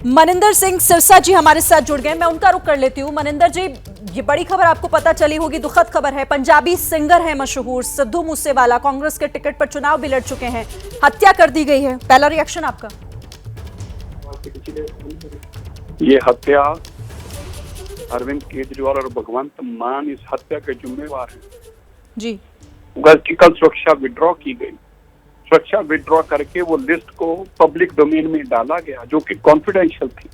मनिंदर सिंह सिरसा जी हमारे साथ जुड़ गए, मैं उनका रुख कर लेती हूँ। मनिंदर जी, ये बड़ी खबर आपको पता चली होगी, दुखद खबर है। पंजाबी सिंगर है मशहूर सिद्धू मूसेवाला, कांग्रेस के टिकट पर चुनाव भी लड़ चुके हैं, हत्या कर दी गई है। पहला रिएक्शन आपका? ये हत्या अरविंद केजरीवाल और भगवंत मान इस हत्या के जिम्मेवार हैं जी। कल सुरक्षा विड्रॉ की गई, सुरक्षा विड्रॉ करके वो लिस्ट को पब्लिक डोमेन में डाला गया जो कि कॉन्फिडेंशियल थी।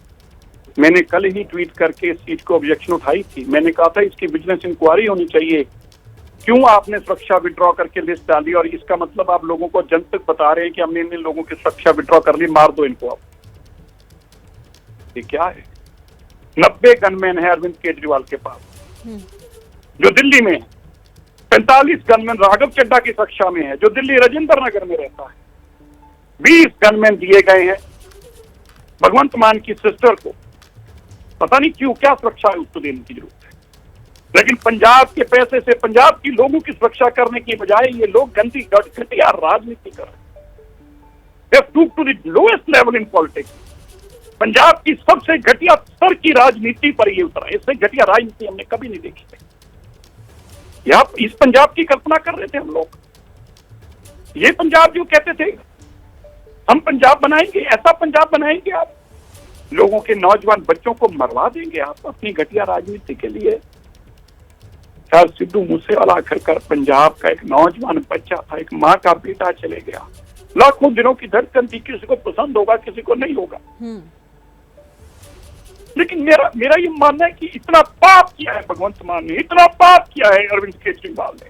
मैंने कल ही ट्वीट करके इस चीज को ऑब्जेक्शन उठाई थी। मैंने कहा था इसकी विजिलेंस इंक्वायरी होनी चाहिए। क्यों आपने सुरक्षा विड्रॉ करके लिस्ट डाली और इसका मतलब आप लोगों को जनतक बता रहे हैं कि हमने इन लोगों की सुरक्षा विड्रॉ कर ली, मार दो इनको। आप ये क्या है? 90 गनमैन है अरविंद केजरीवाल के पास जो दिल्ली में है। 45 गनमैन राघव चड्डा की सुरक्षा में है जो दिल्ली राजेंद्र नगर में रहता है। 20 गनमैन दिए गए हैं भगवंत मान की सिस्टर को। पता नहीं क्यों, क्या सुरक्षा है उसको देने की जरूरत है। लेकिन पंजाब के पैसे से पंजाब की लोगों की सुरक्षा करने की बजाय ये लोग गंदी घटिया राजनीति कर रहे हैं। To the lowest level in politics. Punjab की सबसे घटिया स्तर की राजनीति पर ये उतरा। इससे घटिया राजनीति हमने कभी नहीं देखी थी। आप इस पंजाब की कल्पना कर रहे थे हम लोग। ये पंजाब जो कहते थे हम पंजाब बनाएंगे, ऐसा पंजाब बनाएंगे। आप लोगों के नौजवान बच्चों को मरवा देंगे आप अपनी घटिया राजनीति के लिए। सर सिद्धू मूसेवाला आखिरकार पंजाब का एक नौजवान बच्चा था, एक माँ का बेटा चले गया। लाखों दिनों की धड़कन थी, किसी को पसंद होगा किसी को नहीं होगा। लेकिन मेरा ये मानना है कि इतना पाप किया है भगवंत मान ने, इतना पाप किया है अरविंद केजरीवाल ने।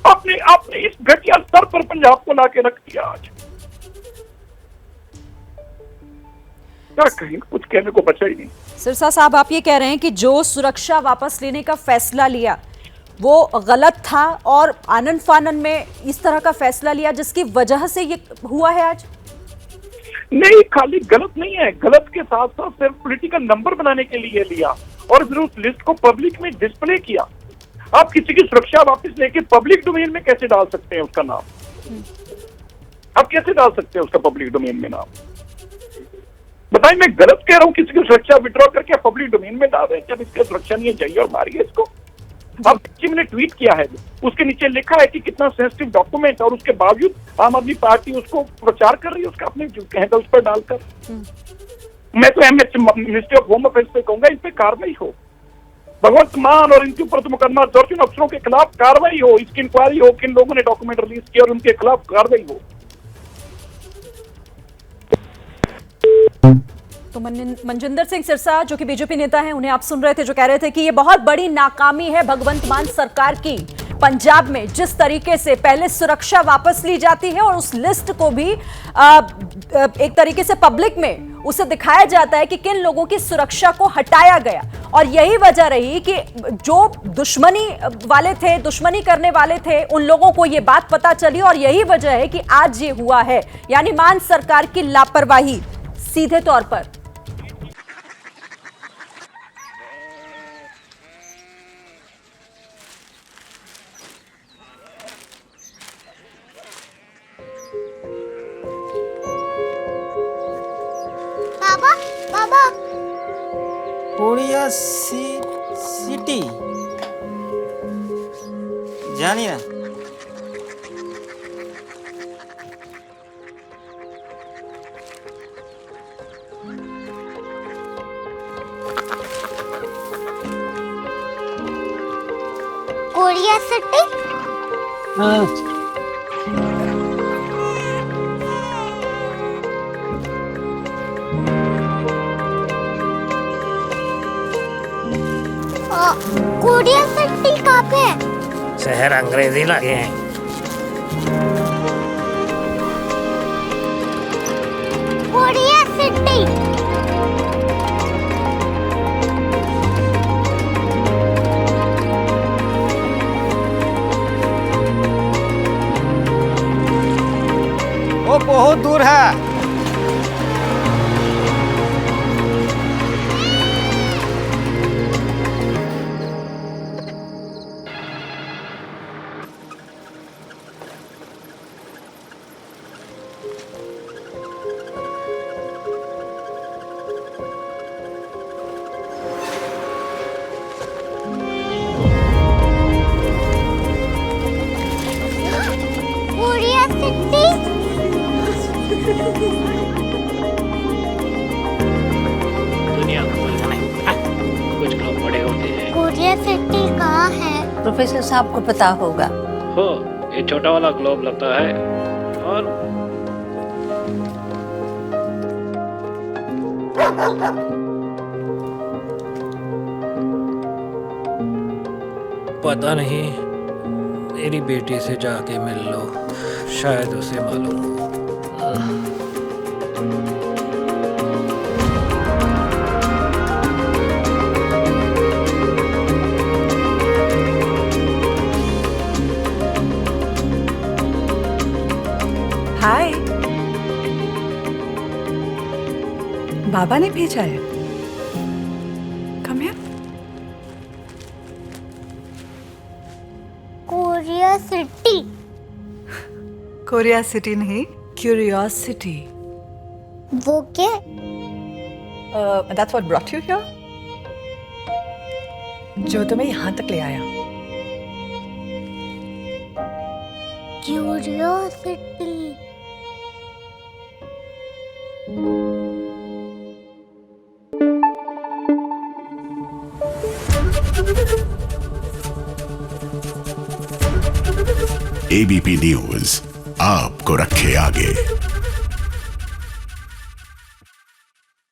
आपने इस घटिया स्तर पर पंजाब को लाके रख दिया। आज क्या कहेंगे, कुछ कहने को बचा ही नहीं। सिरसा साहब, आप ये कह रहे हैं कि जो सुरक्षा वापस लेने का फैसला लिया वो गलत था और आनन फानन में इस तरह का फैसला लिया जिसकी वजह से ये हुआ है आज? नहीं, खाली गलत नहीं है, गलत के साथ साथ सिर्फ पॉलिटिकल नंबर बनाने के लिए लिया और फिर उस लिस्ट को पब्लिक में डिस्प्ले किया। आप किसी की सुरक्षा वापस लेके पब्लिक डोमेन में कैसे डाल सकते हैं उसका नाम? आप कैसे डाल सकते हैं उसका पब्लिक डोमेन में नाम? बताइए, मैं गलत कह रहा हूँ किसी की सुरक्षा विड्रॉ करके पब्लिक डोमेन में डाल रहे हैं? जब इसकी सुरक्षा नहीं है जाइए और मारिए इसको। अब मैंने ट्वीट किया है, उसके नीचे लिखा है कि कितना सेंसिटिव डॉक्यूमेंट, और उसके बावजूद आम आदमी पार्टी उसको प्रचार कर रही है उसका अपने हैंडल उस पर डालकर। मैं तो मिनिस्ट्री ऑफ होम अफेयर्स पे कहूंगा, इन पे कार्रवाई हो। भगवंत मान और इनके ऊपर तो मुकदमा दर्ज, उन अफसरों के खिलाफ कार्रवाई हो, इसकी इंक्वायरी हो, किन लोगों ने डॉक्यूमेंट रिलीज किया और उनके खिलाफ कार्रवाई हो। तो मनजिंदर सिंह सिरसा जो कि बीजेपी नेता हैं, उन्हें आप सुन रहे थे, जो कह रहे थे कि ये बहुत बड़ी नाकामी है भगवंत मान सरकार की पंजाब में। जिस तरीके से पहले सुरक्षा वापस ली जाती है और उस लिस्ट को भी एक तरीके से पब्लिक में उसे दिखाया जाता है कि किन लोगों की सुरक्षा को हटाया गया, और यही वजह रही कि जो दुश्मनी वाले थे, दुश्मनी करने वाले थे, उन लोगों को ये बात पता चली और यही वजह है कि आज ये हुआ है। यानी मान सरकार की लापरवाही सीधे तौर पर। बाबा बाबा कोरिया सिटी जानी ना? Korea city? हाँ। कोरिया सिटी कहाँ पे है? शहर अंग्रेजी लगे हैं। Korea city. वो बहुत दूर है। दुनिया को कुछ लोग बड़े होते हैं। कोरिया सिटी कहाँ है? प्रोफेसर साहब को पता होगा। हो, ये छोटा वाला ग्लोब लगता है और पता नहीं, मेरी बेटी से जाके मिल लो, शायद उसे मालूम हो। हाय, बाबा ने भेजा है। Come here. Korea city. Korea city नहीं, क्यूरियोसिटी। वो क्या? That's what brought you here? जो तुम्हें यहाँ तक ले आया। क्यूरियोसिटी। एबीपी न्यूज आपको रखे आगे।